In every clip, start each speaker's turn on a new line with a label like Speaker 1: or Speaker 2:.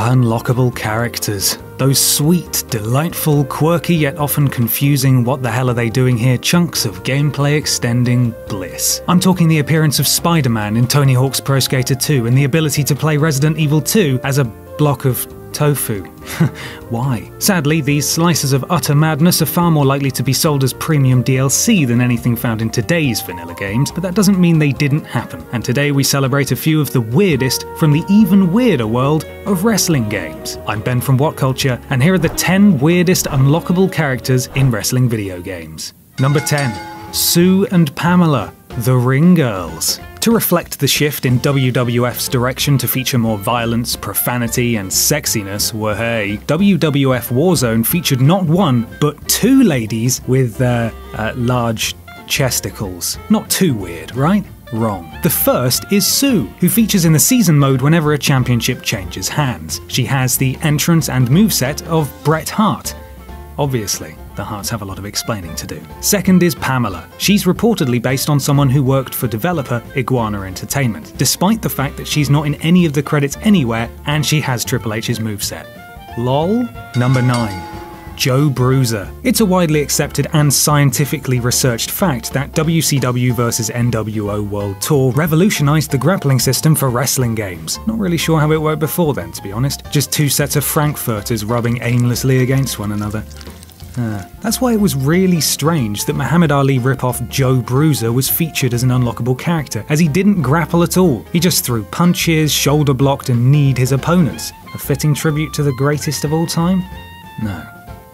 Speaker 1: Unlockable characters. Those sweet, delightful, quirky yet often confusing what the hell are they doing here chunks of gameplay extending bliss. I'm talking the appearance of Spider-Man in Tony Hawk's Pro Skater 2 and the ability to play Resident Evil 2 as a block of tofu. Why? Sadly, these slices of utter madness are far more likely to be sold as premium DLC than anything found in today's vanilla games, but that doesn't mean they didn't happen. And today we celebrate a few of the weirdest from the even weirder world of wrestling games. I'm Ben from What Culture, and here are the 10 weirdest unlockable characters in wrestling video games. Number 10. Sue and Pamela, the Ring Girls. To reflect the shift in WWF's direction to feature more violence, profanity, and sexiness, wahey, WWF Warzone featured not one, but two ladies with large chesticles. Not too weird, right? Wrong. The first is Sue, who features in the season mode whenever a championship changes hands. She has the entrance and moveset of Bret Hart. Obviously, the Harts have a lot of explaining to do. Second is Pamela. She's reportedly based on someone who worked for developer Iguana Entertainment, despite the fact that she's not in any of the credits anywhere and she has Triple H's moveset. LOL? Number 9. Joe Bruiser. It's a widely accepted and scientifically researched fact that WCW vs NWO World Tour revolutionized the grappling system for wrestling games. Not really sure how it worked before then, to be honest. Just two sets of frankfurters rubbing aimlessly against one another. That's why it was really strange that Muhammad Ali ripoff Joe Bruiser was featured as an unlockable character, as he didn't grapple at all. He just threw punches, shoulder blocked, and kneed his opponents. A fitting tribute to the greatest of all time? No.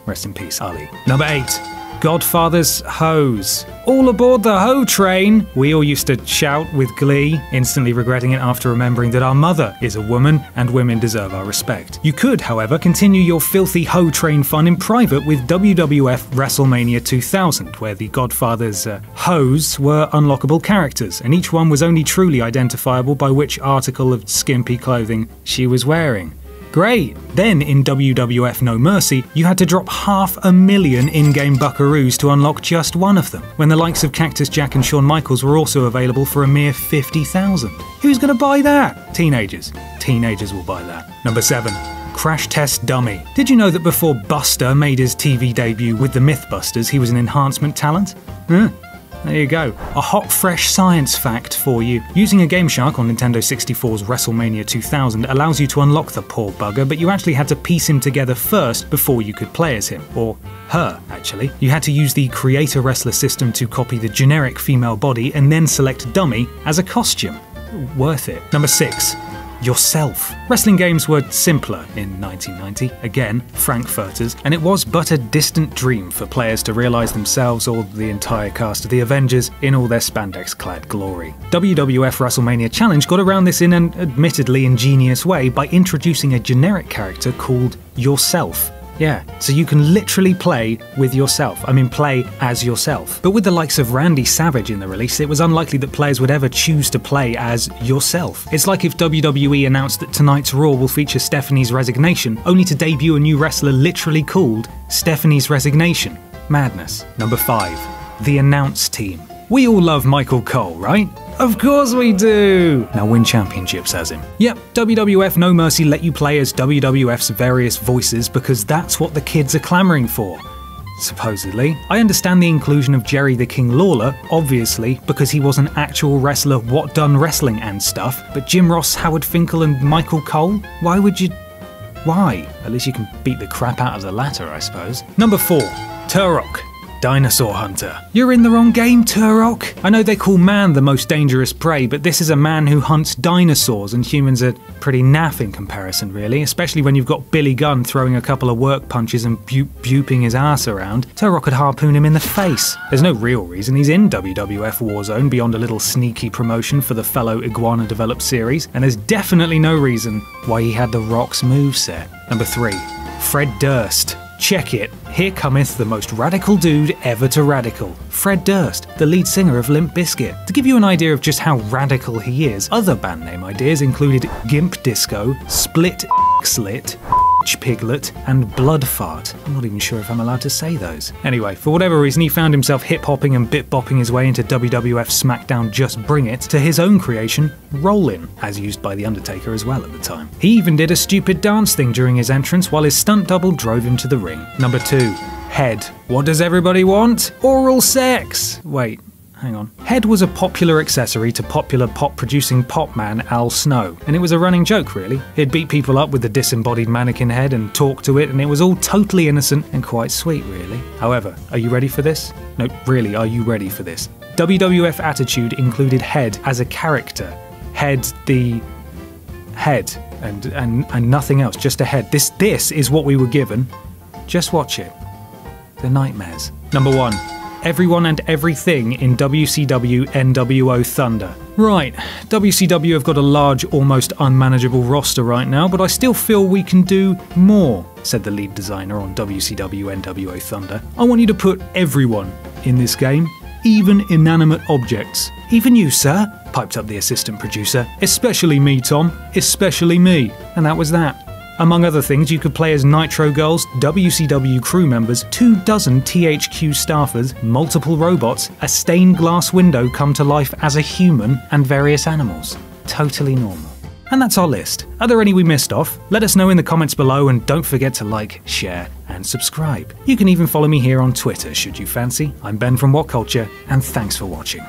Speaker 1: Rest in peace, Ali. Number 8. Godfather's Hoes. All aboard the hoe train! We all used to shout with glee, instantly regretting it after remembering that our mother is a woman and women deserve our respect. You could, however, continue your filthy hoe train fun in private with WWF WrestleMania 2000, where the Godfather's hoes were unlockable characters, and each one was only truly identifiable by which article of skimpy clothing she was wearing. Great! Then in WWF No Mercy, you had to drop 500,000 in-game buckaroos to unlock just one of them, when the likes of Cactus Jack and Shawn Michaels were also available for a mere 50,000. Who's gonna buy that? Teenagers. Teenagers will buy that. Number 7. Crash Test Dummy. Did you know that before Buster made his TV debut with the Mythbusters, he was an enhancement talent? There you go. A hot, fresh science fact for you. Using a Game Shark on Nintendo 64's WrestleMania 2000 allows you to unlock the poor bugger, but you actually had to piece him together first before you could play as him. Or her, actually. You had to use the Creator Wrestler system to copy the generic female body and then select Dummy as a costume. Worth it. Number 6. Yourself. Wrestling games were simpler in 1990, again, frankfurters, and it was but a distant dream for players to realise themselves or the entire cast of the Avengers in all their spandex-clad glory. WWF WrestleMania Challenge got around this in an admittedly ingenious way by introducing a generic character called Yourself. Yeah, so you can literally play with yourself. I mean, play as yourself. But with the likes of Randy Savage in the release, it was unlikely that players would ever choose to play as yourself. It's like if WWE announced that tonight's Raw will feature Stephanie's Resignation, only to debut a new wrestler literally called Stephanie's Resignation. Madness. Number 5. The Announce Team. We all love Michael Cole, right? Of course we do! Now win championships as him. Yep, WWF No Mercy let you play as WWF's various voices because that's what the kids are clamoring for. Supposedly. I understand the inclusion of Jerry the King Lawler, obviously, because he was an actual wrestler what done wrestling and stuff, but Jim Ross, Howard Finkel and Michael Cole? Why would you... Why? At least you can beat the crap out of the latter, I suppose. Number 4. Turok. Dinosaur Hunter. You're in the wrong game, Turok. I know they call man the most dangerous prey, but this is a man who hunts dinosaurs, and humans are pretty naff in comparison, really, especially when you've got Billy Gunn throwing a couple of work punches and buping his ass around. Turok could harpoon him in the face. There's no real reason he's in WWF Warzone beyond a little sneaky promotion for the fellow Iguana developed series, and there's definitely no reason why he had the Rock's moveset. Number 3. Fred Durst. Check it, here cometh the most radical dude ever to radical. Fred Durst, the lead singer of Limp Bizkit. To give you an idea of just how radical he is, other band name ideas included Gimp Disco, Split Slit, Piglet, and Blood Fart. I'm not even sure if I'm allowed to say those. Anyway, for whatever reason, he found himself hip-hopping and bit-bopping his way into WWF SmackDown Just Bring It to his own creation, Rollin', as used by The Undertaker as well at the time. He even did a stupid dance thing during his entrance while his stunt double drove him to the ring. Number 2. Head. What does everybody want? Oral sex! Wait. Hang on. Head was a popular accessory to popular pop-producing pop man Al Snow, and it was a running joke really. He'd beat people up with the disembodied mannequin head and talk to it, and it was all totally innocent and quite sweet really. However, are you ready for this? No, really, are you ready for this? WWF Attitude included Head as a character. Head the... head. And nothing else, just a head. This is what we were given. Just watch it. The nightmares. Number 1. Everyone and everything in WCW NWO Thunder. Right, WCW have got a large, almost unmanageable roster right now, but I still feel we can do more, said the lead designer on WCW NWO Thunder. I want you to put everyone in this game, even inanimate objects. Even you, sir, piped up the assistant producer. Especially me, Tom. Especially me. And that was that. Among other things, you could play as Nitro Girls, WCW crew members, 24 THQ staffers, multiple robots, a stained glass window come to life as a human, and various animals. Totally normal. And that's our list. Are there any we missed off? Let us know in the comments below, and don't forget to like, share, and subscribe. You can even follow me here on Twitter should you fancy. I'm Ben from What Culture, and thanks for watching.